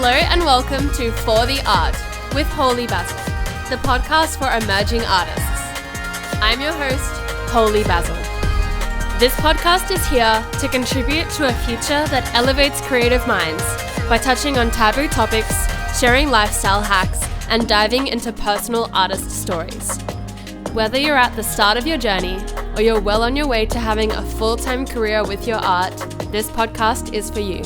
Hello and welcome to For the Art with Holy Basil, the podcast for emerging artists. I'm your host, Holy Basil. This podcast is here to contribute to a future that elevates creative minds by touching on taboo topics, sharing lifestyle hacks, and diving into personal artist stories. Whether you're at the start of your journey or you're well on your way to having a full-time career with your art, this podcast is for you.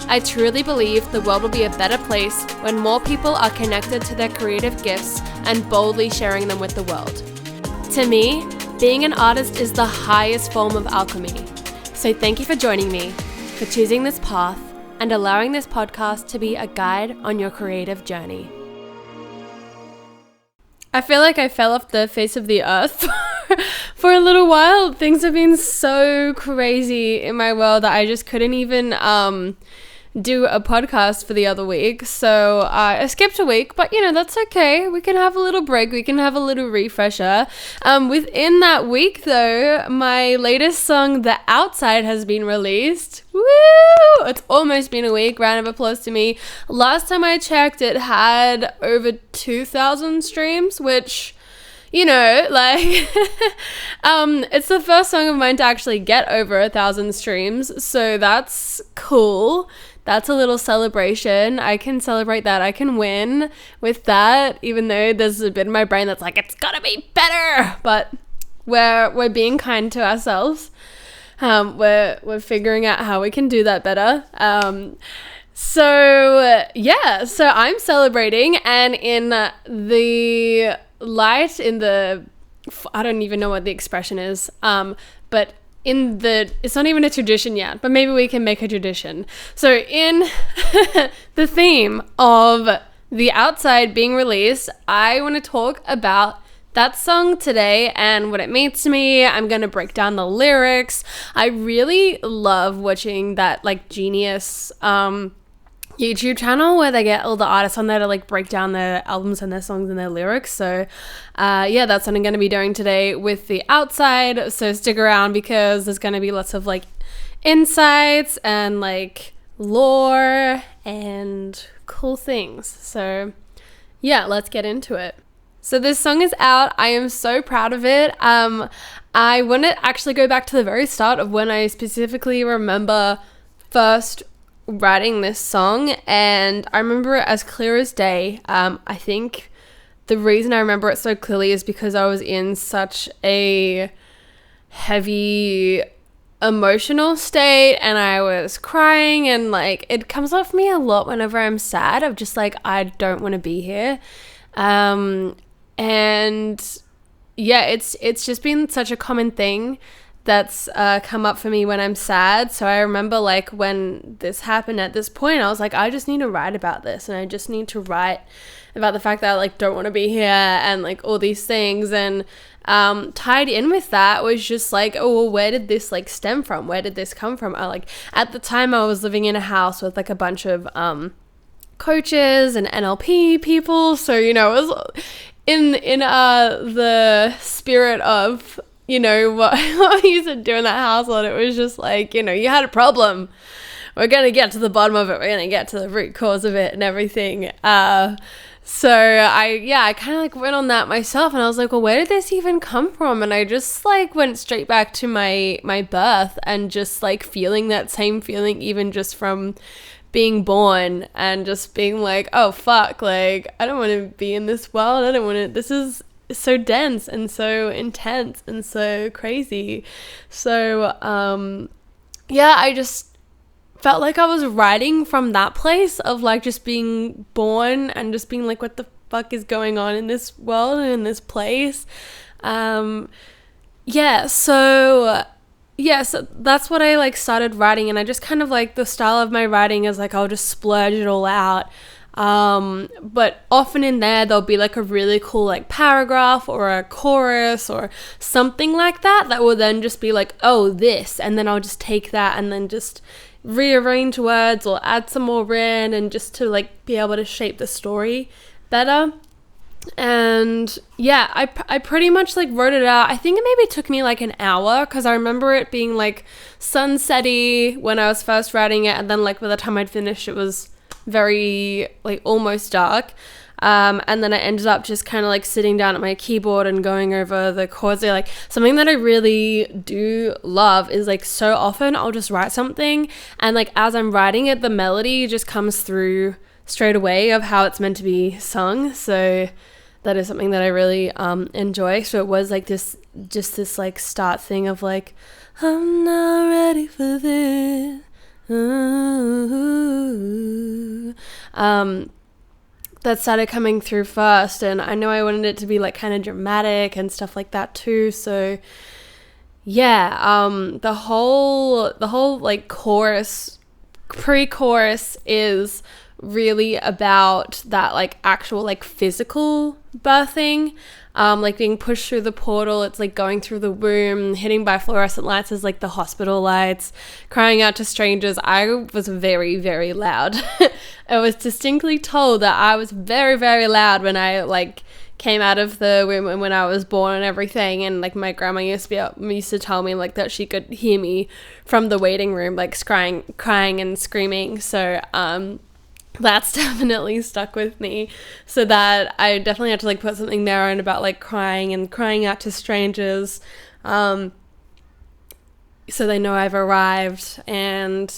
I truly believe the world will be a better place when more people are connected to their creative gifts and boldly sharing them with the world. To me, being an artist is the highest form of alchemy. So thank you for joining me, for choosing this path, and allowing this podcast to be a guide on your creative journey. I feel like I fell off the face of the earth for a little while. Things have been so crazy in my world that I just couldn't even do a podcast for the other week. So I skipped a week, but that's okay. We can have a little break. We can have a little refresher. Within that week though, my latest song, The Outside, has been released. Woo! It's almost been a week. Round of applause to me. Last time I checked, it had over 2,000 streams, which, it's the first song of mine to actually get over 1,000 streams. So that's cool. That's a little celebration. I can celebrate that. I can win with that, even though there's a bit in my brain that's like, it's gotta be better. But we're being kind to ourselves. We're figuring out how we can do that better. So I'm celebrating, and in the light, I don't even know what the expression is, but it's not even a tradition yet, but maybe we can make a tradition. So in the theme of The Outside being released, I want to talk about that song today and what it means to me. I'm going to break down the lyrics. I really love watching that Genius YouTube channel where they get all the artists on there to break down their albums and their songs and their lyrics. So that's what I'm going to be doing today with The Outside. So stick around because there's going to be lots of insights and lore and cool things. So let's get into it. So this song is out. I am so proud of it. I want to actually go back to the very start of when I specifically remember first writing this song, and I remember it as clear as day. I think the reason I remember it so clearly is because I was in such a heavy emotional state and I was crying, and it comes off me a lot whenever I'm sad of just I don't want to be here. It's just been such a common thing that's come up for me when I'm sad. So I remember when this happened at this point, I was like, I just need to write about this, and I just need to write about the fact that I don't want to be here and all these things. And tied in with that was just where did this stem from? Where did this come from? At the time I was living in a house with a bunch of coaches and NLP people, so it was in the spirit of what we used to do in that household. It was just you had a problem, we're gonna get to the bottom of it, we're gonna get to the root cause of it and everything. So I kind of went on that myself, and I was like, well, where did this even come from? And I just went straight back to my birth and just feeling that same feeling, even just from being born, and just being oh fuck, I don't want to be in this world. I don't want to, this is so dense and so intense and so crazy. So I just felt I was writing from that place of just being born and just being what the fuck is going on in this world and in this place. So that's what I started writing, and I just kind of the style of my writing is I'll just splurge it all out. But often in there'll be a really cool paragraph or a chorus or something like that will then just be this, and then I'll just take that and then just rearrange words or add some more in, and just to be able to shape the story better. And I pretty much wrote it out. I think it maybe took me an hour, because I remember it being sunsetty when I was first writing it, and then by the time I'd finished it was very like almost dark. And then I ended up just kind of like sitting down at my keyboard and going over the chords. Like something that I really do love is like so often I'll just write something and like as I'm writing it, the melody just comes through straight away of how it's meant to be sung. So that is something that I really enjoy. So it was like this like start thing of like, I'm not ready for this. That started coming through first, and I know I wanted it to be like kind of dramatic and stuff like that too. So yeah, the whole like chorus, pre-chorus is really about that like actual like physical birthing, like being pushed through the portal. It's like going through the womb, hitting by fluorescent lights as like the hospital lights, crying out to strangers. I was very, very loud. I was distinctly told that I was very, very loud when I like came out of the womb and when I was born and everything. And like my grandma used to tell me like that she could hear me from the waiting room, like crying and screaming. So that's definitely stuck with me, so that I definitely had to like put something there and about like crying out to strangers, so they know I've arrived. And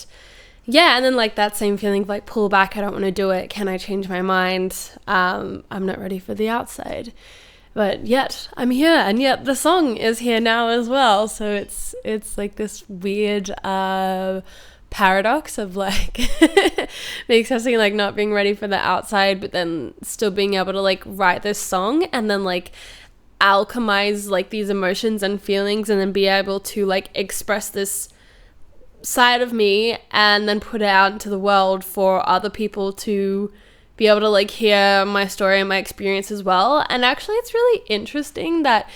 yeah, and then like that same feeling of like pull back, I don't want to do it, can I change my mind, I'm not ready for the outside, but yet I'm here, and yet the song is here now as well. So it's like this weird paradox of like me expressing like not being ready for the outside, but then still being able to like write this song and then like alchemize like these emotions and feelings and then be able to like express this side of me and then put it out into the world for other people to be able to like hear my story and my experience as well. And actually it's really interesting that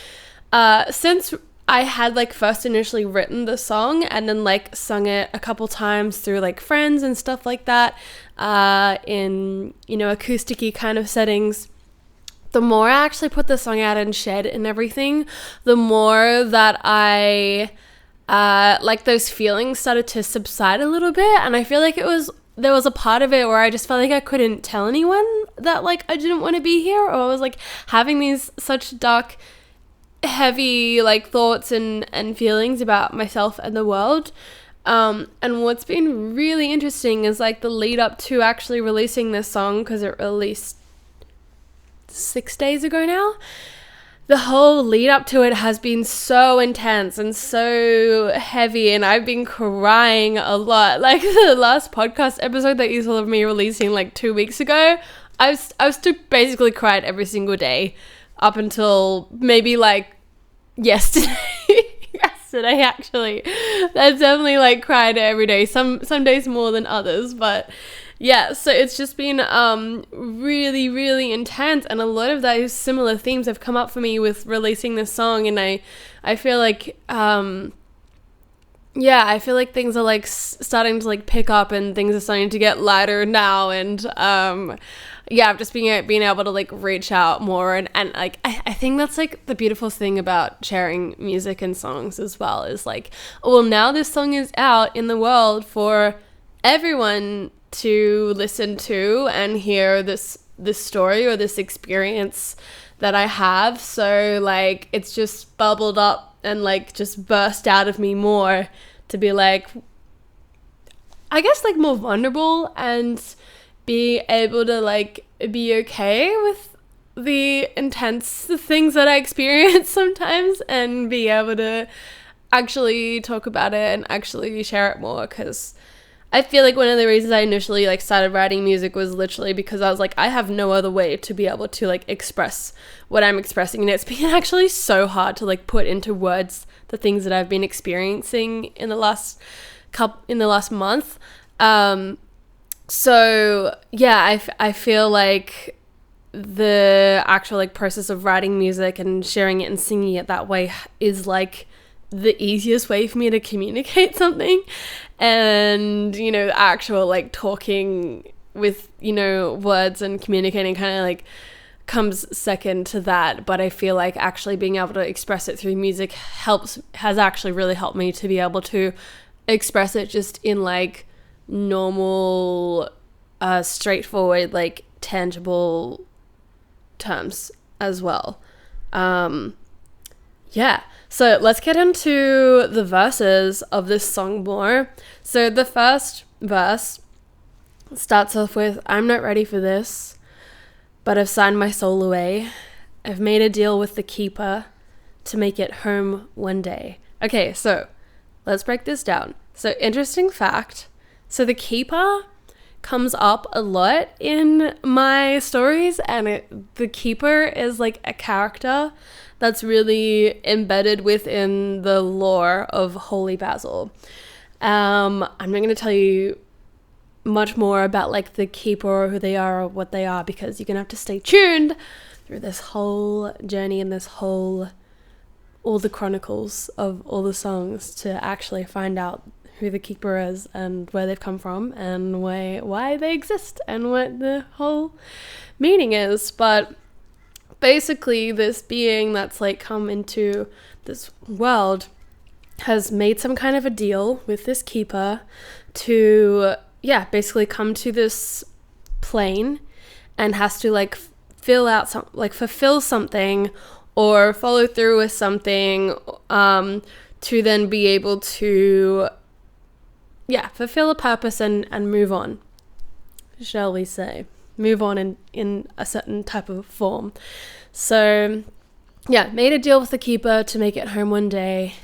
since I had like first initially written the song and then like sung it a couple times through like friends and stuff like that, in, you know, acoustic-y kind of settings, the more I actually put the song out and shared it and everything, the more that I like those feelings started to subside a little bit. And I feel like there was a part of it where I just felt like I couldn't tell anyone that like I didn't want to be here, or I was like having these such dark, heavy like thoughts and feelings about myself and the world. And what's been really interesting is like the lead up to actually releasing this song, because it released 6 days ago now. The whole lead up to it has been so intense and so heavy, and I've been crying a lot. Like the last podcast episode that you saw of me releasing like 2 weeks ago, I was still basically cried every single day up until maybe like yesterday. Yesterday actually, I've definitely like cried every day, some days more than others, but yeah, so it's just been really, really intense, and a lot of those similar themes have come up for me with releasing this song. And I feel like I feel like things are like starting to like pick up, and things are starting to get lighter now. And I've just been able to like reach out more, and like I think that's like the beautiful thing about sharing music and songs as well, is like, well, now this song is out in the world for everyone to listen to and hear this story or this experience that I have. So like it's just bubbled up and like just burst out of me more to be like, I guess like more vulnerable and be able to like be okay with the intense things that I experience sometimes, and be able to actually talk about it and actually share it more. Because I feel like one of the reasons I initially like started writing music was literally because I was like, I have no other way to be able to like express what I'm expressing, and it's been actually so hard to like put into words the things that I've been experiencing in the last month. So yeah, I feel like the actual like process of writing music and sharing it and singing it that way is like the easiest way for me to communicate something. And, you know, actual like talking with, you know, words and communicating kind of like comes second to that. But I feel like actually being able to express it through music has actually really helped me to be able to express it just in like normal straightforward, like tangible terms as well. Yeah, so let's get into the verses of this song more. So the first verse starts off with, I'm not ready for this, but I've signed my soul away. I've made a deal with the keeper to make it home one day. Okay, so let's break this down. So interesting fact. So the keeper comes up a lot in my stories, and the keeper is like a character that's really embedded within the lore of Holy Basil. I'm not going to tell you much more about like the keeper or who they are or what they are, because you're going to have to stay tuned through this whole journey and all the chronicles of all the songs to actually find out who the keeper is and where they've come from and why they exist and what the whole meaning is. But basically this being that's like come into this world has made some kind of a deal with this keeper to basically come to this plane and has to like fulfill something or follow through with something to then be able to fulfill a purpose and move on, shall we say. Move on in a certain type of form. So, made a deal with the keeper to make it home one day.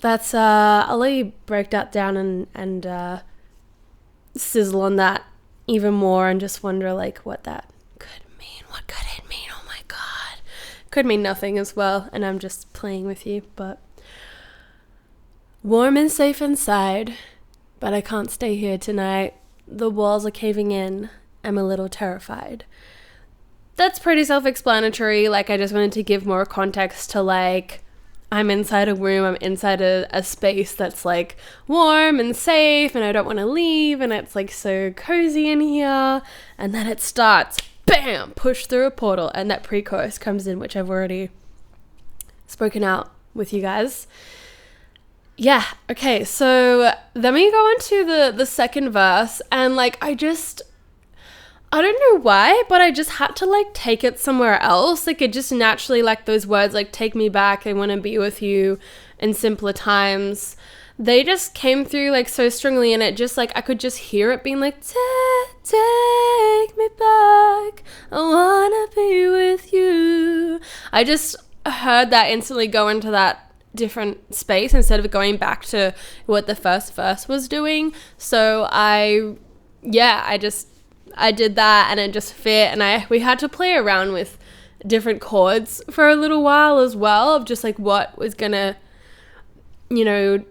That's, I'll let you break that down and sizzle on that even more and just wonder, like, what that could mean. What could it mean? Oh my God. Could mean nothing as well, and I'm just playing with you, but... Warm and safe inside, but I can't stay here tonight. The walls are caving in. I'm a little terrified. That's pretty self-explanatory. Like, I just wanted to give more context to, like, I'm inside a room, I'm inside a space that's, like, warm and safe, and I don't want to leave, and it's, like, so cozy in here. And then it starts, bam, push through a portal, and that pre-chorus comes in, which I've already spoken out with you guys. Yeah, okay, so then we go into the second verse, and, like, I don't know why, but I just had to, like, take it somewhere else. Like, it just naturally, like, those words, like, take me back, I want to be with you in simpler times. They just came through, like, so strongly, and it just, like, I could just hear it being like, take me back, I want to be with you. I just heard that instantly go into that different space instead of going back to what the first verse was doing. So I did that, and it just fit, and we had to play around with different chords for a little while as well, of just like what was gonna do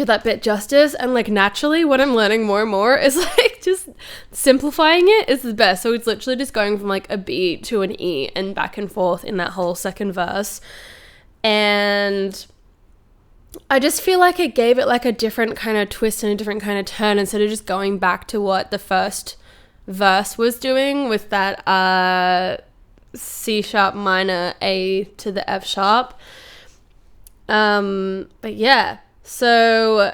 that bit justice. And like naturally what I'm learning more and more is like just simplifying it is the best. So it's literally just going from like a B to an E and back and forth in that whole second verse. And I just feel like it gave it like a different kind of twist and a different kind of turn, instead of just going back to what the first verse was doing with that C sharp minor A to the F sharp. But yeah, so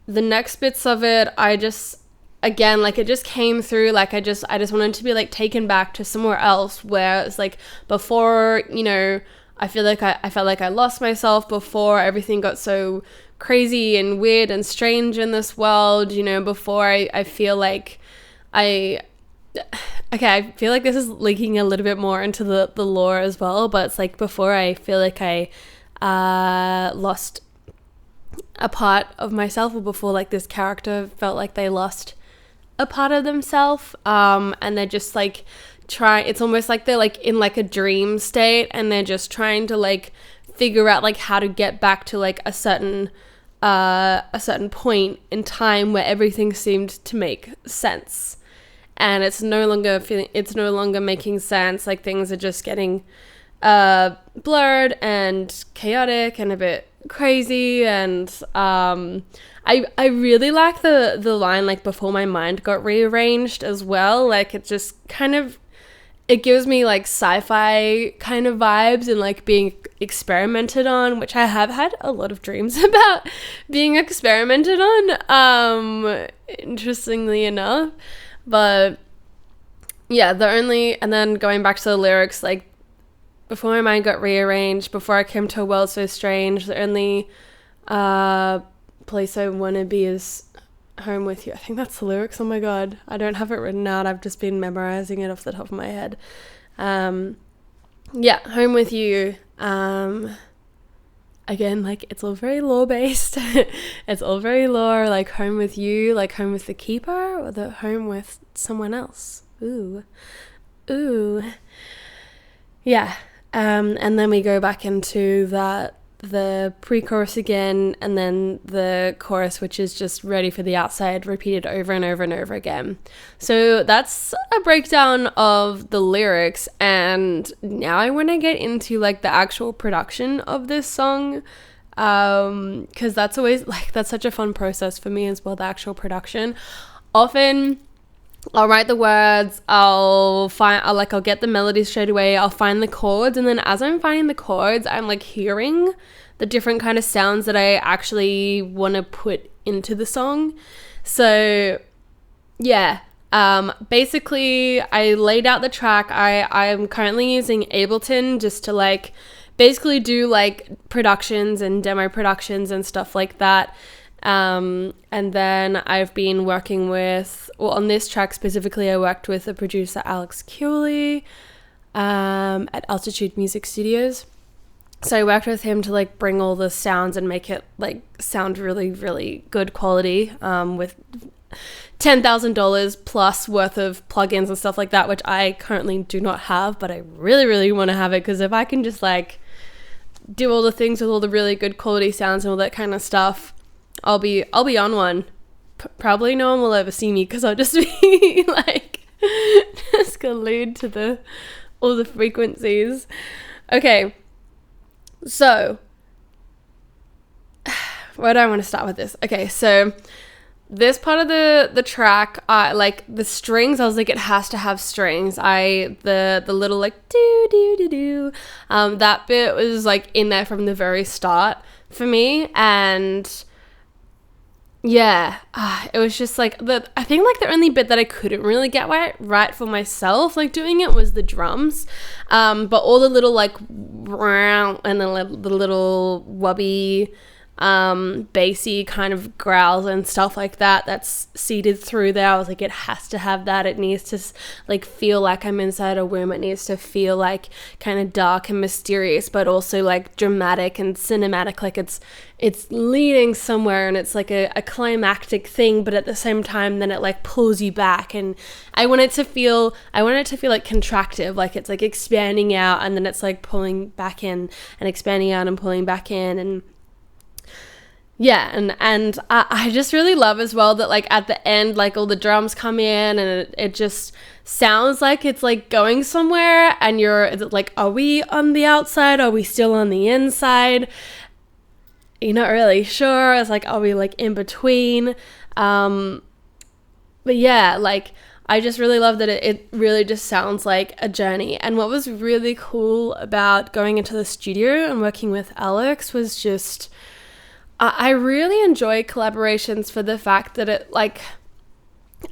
the next bits of it, I just, again, like it just came through, like I just wanted to be like taken back to somewhere else where it's like before, I feel like I felt like I lost myself before everything got so crazy and weird and strange in this world, before I feel like I feel like this is leaking a little bit more into the lore as well, but it's like before I feel like I lost a part of myself, or before like this character felt like they lost a part of themselves, and they're just like it's almost like they're like in like a dream state, and they're just trying to like figure out like how to get back to like a certain point in time where everything seemed to make sense, and it's no longer making sense. Like things are just getting blurred and chaotic and a bit crazy. And I really like the line like before my mind got rearranged as well. Like it just kind of it gives me like sci-fi kind of vibes and like being experimented on, which I have had a lot of dreams about being experimented on, interestingly enough. But yeah, and then going back to the lyrics, like, before my mind got rearranged, before I came to a world so strange, the only place I want to be is home with you. I think that's the lyrics. Oh my god, I don't have it written out. I've just been memorizing it off the top of my head. Yeah, home with you. Again, like, it's all very lore based. It's all very lore, like home with you, like home with the keeper, or the home with someone else. Ooh. Yeah. And then we go back into the pre-chorus again, and then the chorus, which is just ready for the outside, repeated over and over and over again. So that's a breakdown of the lyrics, and now I want to get into like the actual production of this song, because that's always like, that's such a fun process for me as well, the actual production. Often I'll write the words, I'll get the melody straight away, I'll find the chords, and then as I'm finding the chords, I'm like hearing the different kind of sounds that I actually want to put into the song. So yeah, basically I laid out the track. I'm currently using Ableton just to like basically do like productions and demo productions and stuff like that. And then I've been working with, well, on this track specifically, I worked with the producer Alex Cooley at Altitude Music Studios. So I worked with him to like bring all the sounds and make it like sound really, really good quality, with $10,000 plus worth of plugins and stuff like that, which I currently do not have, but I really, really want to have it, because if I can just like do all the things with all the really good quality sounds and all that kind of stuff, I'll be on one. Probably no one will ever see me, because I'll just be like just glued to all the frequencies. Okay, so where do I want to start with this? Okay, so this part of the track, like the strings, I was like, it has to have strings. The little like do do do do, that bit was like in there from the very start for me. And yeah, it was just like I think like the only bit that I couldn't really get right for myself, like doing it, was the drums. But all the little like and then the little wubby, bassy kind of growls and stuff like that's seeded through there. I was like, it has to have that. It needs to like feel like I'm inside a womb. It needs to feel like kind of dark and mysterious, but also like dramatic and cinematic, like it's leading somewhere, and it's like a climactic thing, but at the same time then it like pulls you back. And I want it to feel like contractive, like it's like expanding out, and then it's like pulling back in, and expanding out and pulling back in. And yeah, and I just really love as well that like at the end, like all the drums come in, and it just sounds like it's like going somewhere, and is it like, are we on the outside? Are we still on the inside? You're not really sure. It's like, are we like in between? But yeah, like I just really love that it really just sounds like a journey. And what was really cool about going into the studio and working with Alex was just, I really enjoy collaborations for the fact that it like,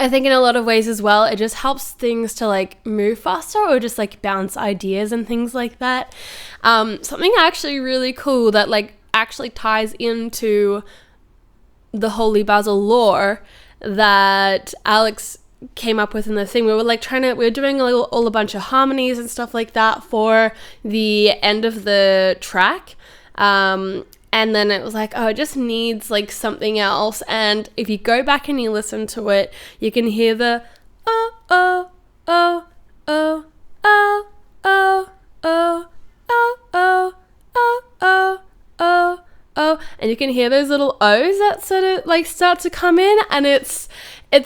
I think in a lot of ways as well, it just helps things to like move faster, or just like bounce ideas and things like that. Something actually really cool that like actually ties into the Holy Basil lore that Alex came up with in the thing. We were like we were doing a bunch of harmonies and stuff like that for the end of the track. And then it was like, oh, it just needs like something else. And if you go back and you listen to it, you can hear the oh, oh, oh, oh, oh, oh, oh, oh, oh, oh, oh, oh, oh. And you can hear those little O's that sort of like start to come in. And it's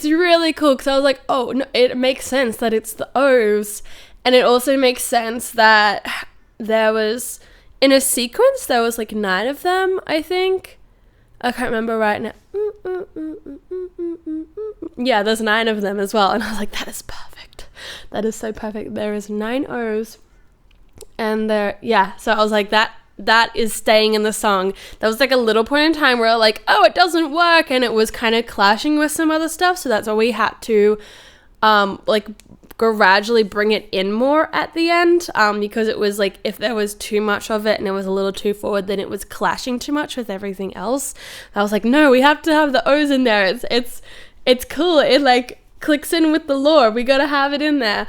really cool, because I was like, oh, no, it makes sense that it's the O's. And it also makes sense that there was, in a sequence, there was like 9 of them, I think. I can't remember right now. Yeah, there's 9 of them as well. And I was like, that is perfect. That is so perfect. There is 9 O's. And so I was like, that is staying in the song. That was like a little point in time where like, oh, it doesn't work, and it was kind of clashing with some other stuff, so that's why we had to like gradually bring it in more at the end, because it was like, if there was too much of it and it was a little too forward, then it was clashing too much with everything else. I was like, no, we have to have the O's in there. It's cool. It like clicks in with the lore. We gotta have it in there.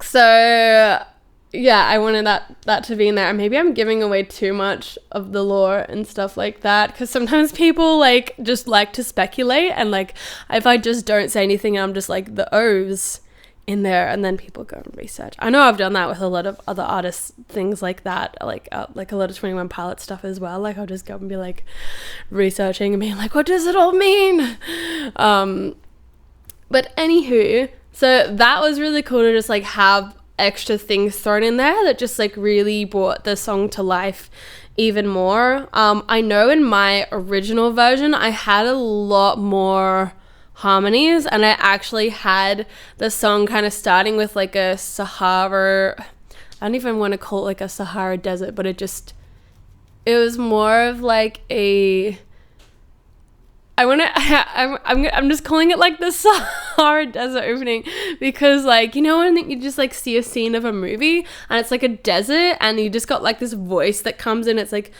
So yeah, I wanted that to be in there. And maybe I'm giving away too much of the lore and stuff like that, because sometimes people like just like to speculate, and like if I just don't say anything, I'm just like the O's in there, and then people go and research. I know I've done that with a lot of other artists, things like that, like a lot of 21 Pilots stuff as well. Like I'll just go and be like researching and being like, what does it all mean? But anywho, so that was really cool to just like have extra things thrown in there that just like really brought the song to life even more. I know in my original version I had a lot more harmonies, and I actually had the song kind of starting with like a Sahara, I don't even want to call it like a Sahara desert, but it was more of like a, I'm just calling it like the Sahara Desert opening, because like, you know, when you just like see a scene of a movie and it's like a desert and you just got like this voice that comes in, it's like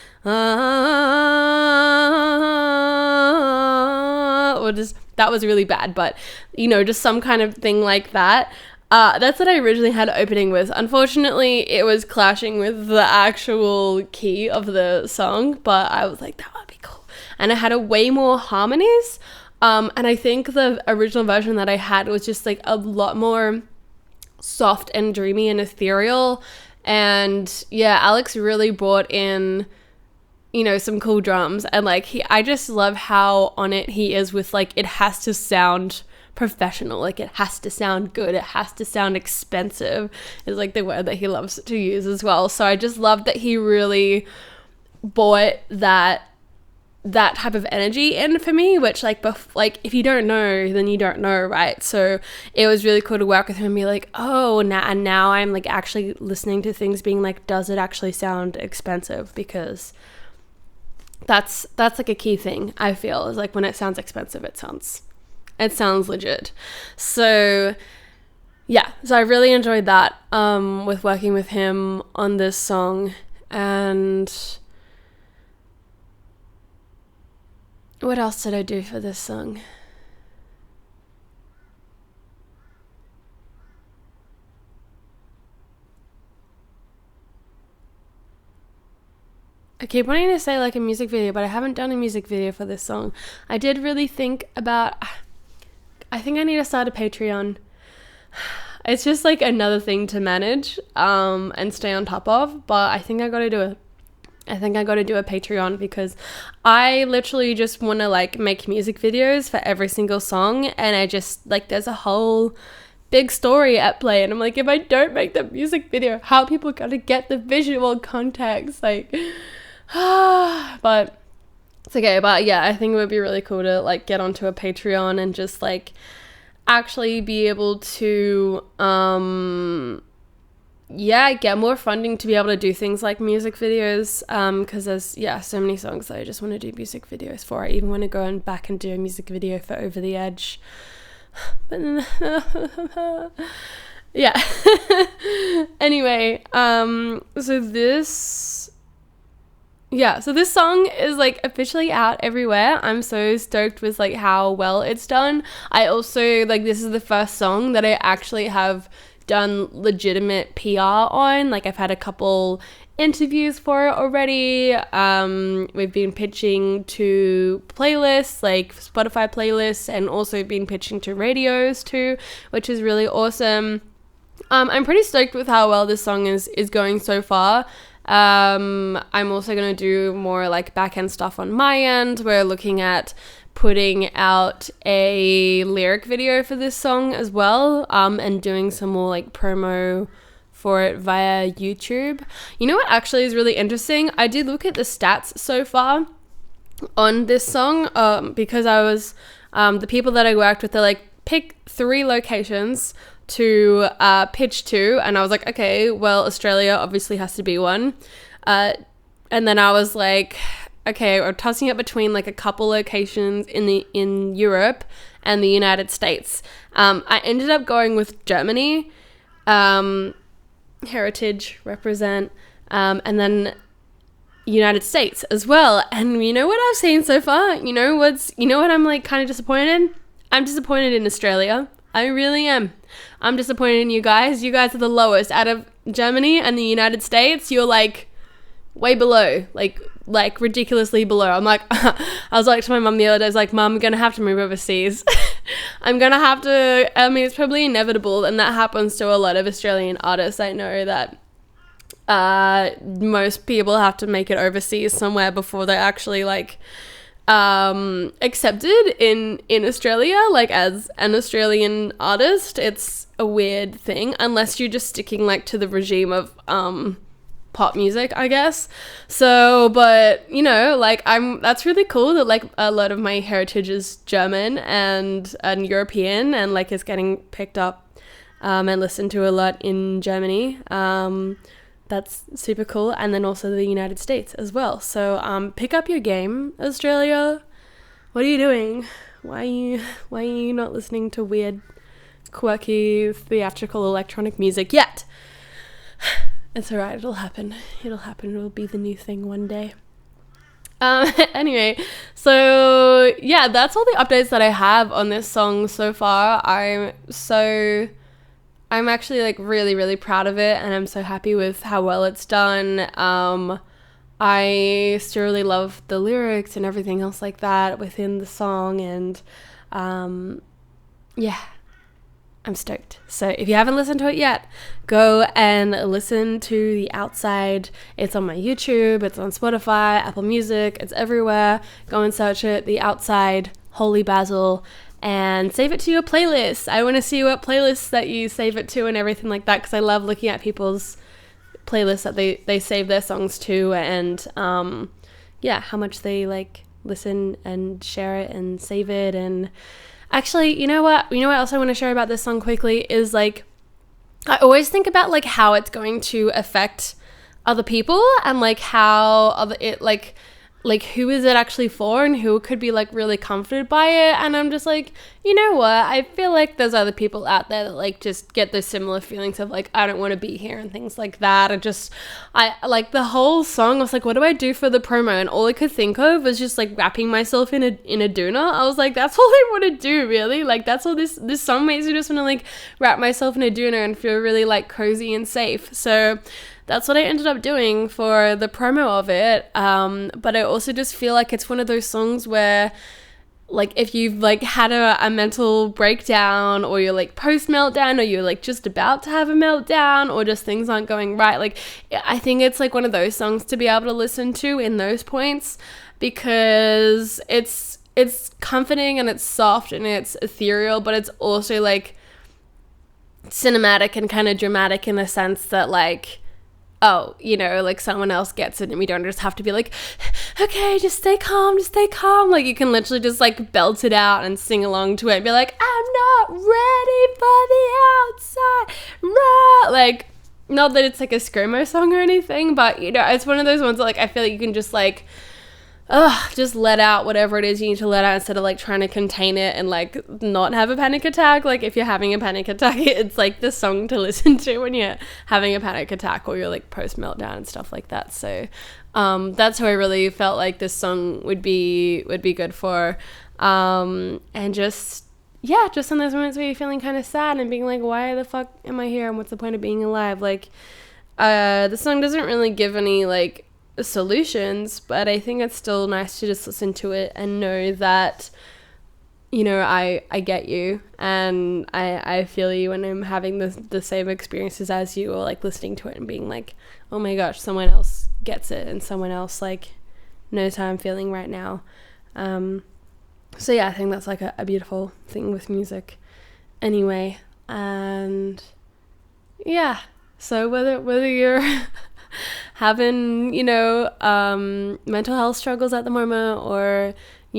or just, that was really bad, but you know, just some kind of thing like that. That's what I originally had opening with. Unfortunately, it was clashing with the actual key of the song, but I was like, that would be cool. And I had a way more harmonies. And I think the original version that I had was just like a lot more soft and dreamy and ethereal. And yeah, Alex really brought in, you know, some cool drums. And like, I just love how on it he is with like, it has to sound professional, like it has to sound good, it has to sound expensive is like the word that he loves to use as well. So I just love that he really brought that type of energy in for me, which like if you don't know, then you don't know, right? So it was really cool to work with him and be like, oh, now I'm like actually listening to things being like, does it actually sound expensive? Because that's like a key thing, I feel, is like when it sounds expensive, it sounds legit. So yeah, so I really enjoyed that with working with him on this song. And what else did I do for this song? I keep wanting to say like a music video, but I haven't done a music video for this song. I did really think about, I think I need to start a Patreon. It's just like another thing to manage and stay on top of, but I think I got to do it. I think I got to do a Patreon, because I literally just want to like make music videos for every single song, and I just like, there's a whole big story at play, and I'm like, if I don't make the music video, how are people going to get the visual context? Like, but it's okay. But yeah, I think it would be really cool to like get onto a Patreon and just like actually be able to get more funding to be able to do things like music videos, because there's so many songs that I just want to do music videos for. I even want to go back and do a music video for Over the Edge, but yeah. Anyway, so this song is like officially out everywhere. I'm so stoked with like how well it's done. I also like, this is the first song that I actually have done legitimate PR on. Like I've had a couple interviews for it already. We've been pitching to playlists, like Spotify playlists, and also been pitching to radios too, which is really awesome. I'm pretty stoked with how well this song is going so far. I'm also going to do more like back-end stuff on my end. We're looking at putting out a lyric video for this song as well, and doing some more like promo for it via YouTube. You know what actually is really interesting? I did look at the stats so far on this song, because I was, the people that I worked with, they're like, pick 3 locations to pitch to, and I was like, okay, well, Australia obviously has to be one. And then I was like, okay, we're tossing it between like a couple locations in Europe and the United States. I ended up going with Germany, heritage, represent, and then United States as well. And you know what I've seen so far? You know what I'm like kind of disappointed in? I'm disappointed in Australia. I really am. I'm disappointed in you guys. You guys are the lowest out of Germany and the United States. You're like way below, like ridiculously below. I'm like, I was like to my mum the other day, I was like, Mum, I'm gonna have to move overseas. I'm gonna have to, I mean, it's probably inevitable, and that happens to a lot of Australian artists. I know that most people have to make it overseas somewhere before they're actually like accepted in Australia, like as an Australian artist. It's a weird thing unless you're just sticking like to the regime of pop music, I guess. So, but you know, like that's really cool that like a lot of my heritage is German and European, and like is getting picked up and listened to a lot in Germany. That's super cool. And then also the United States as well. So pick up your game, Australia. What are you doing? Why are you not listening to weird, quirky, theatrical electronic music yet? It's alright, it'll happen. It'll be the new thing one day. Anyway, so yeah, that's all the updates that I have on this song so far. I'm actually like really, really proud of it, and I'm so happy with how well it's done. I still really love the lyrics and everything else like that within the song, and yeah, I'm stoked. So if you haven't listened to it yet, go and listen to The Outside. It's on my YouTube, it's on Spotify, Apple Music, it's everywhere. Go and search it, The Outside, Holy Basil, and save it to your playlist. I want to see what playlists that you save it to and everything like that, because I love looking at people's playlists that they save their songs to, and yeah, how much they like listen and share it and save it. And actually, you know what else I want to share about this song quickly is like, I always think about like how it's going to affect other people, and like how like who is it actually for, and who could be like really comforted by it. And I'm just like, you know what, I feel like there's other people out there that like just get those similar feelings of like, I don't want to be here and things like that. I like the whole song, I was like, what do I do for the promo? And all I could think of was just like wrapping myself in a doona. I was like, that's all I want to do, really. Like that's all this song makes me just want to like wrap myself in a doona and feel really like cozy and safe. So that's what I ended up doing for the promo of it. But I also just feel like it's one of those songs where like if you've like had a mental breakdown, or you're like post meltdown, or you're like just about to have a meltdown, or just things aren't going right, like I think it's like one of those songs to be able to listen to in those points, because it's comforting and it's soft and it's ethereal, but it's also like cinematic and kind of dramatic in the sense that like, oh, you know, like someone else gets it and we don't just have to be like, okay, just stay calm. Like you can literally just like belt it out and sing along to it and be like, I'm not ready for the outside. Like, not that it's like a screamo song or anything, but you know, it's one of those ones that like I feel like you can just like, just let out whatever it is you need to let out, instead of like trying to contain it and like not have a panic attack. Like if you're having a panic attack, it's like the song to listen to when you're having a panic attack or you're like post meltdown and stuff like that. So that's who I really felt like this song would be good for. And just in those moments where you're feeling kind of sad and being like, why the fuck am I here and what's the point of being alive? Like the song doesn't really give any like solutions, but I think it's still nice to just listen to it and know that, you know, I get you, and I feel you when I'm having the same experiences as you, or like listening to it and being like, oh my gosh, someone else gets it and someone else like knows how I'm feeling right now. So yeah, I think that's like a beautiful thing with music anyway. And yeah, so whether you're having, you know, mental health struggles at the moment, or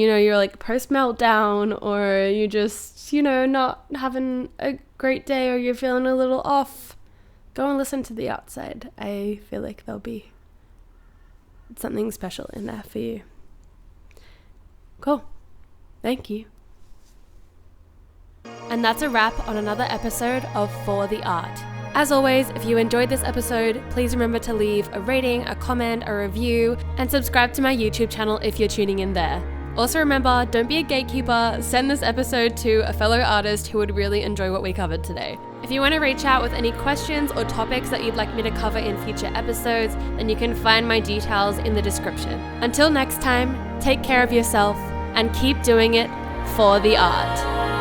you're like post meltdown, or you just, not having a great day, or you're feeling a little off, go and listen to The Outside. I feel like there'll be something special in there for you. Cool. Thank you. And that's a wrap on another episode of For the Art. As always, if you enjoyed this episode, please remember to leave a rating, a comment, a review, and subscribe to my YouTube channel if you're tuning in there. Also remember, don't be a gatekeeper, send this episode to a fellow artist who would really enjoy what we covered today. If you want to reach out with any questions or topics that you'd like me to cover in future episodes, then you can find my details in the description. Until next time, take care of yourself and keep doing it for the art.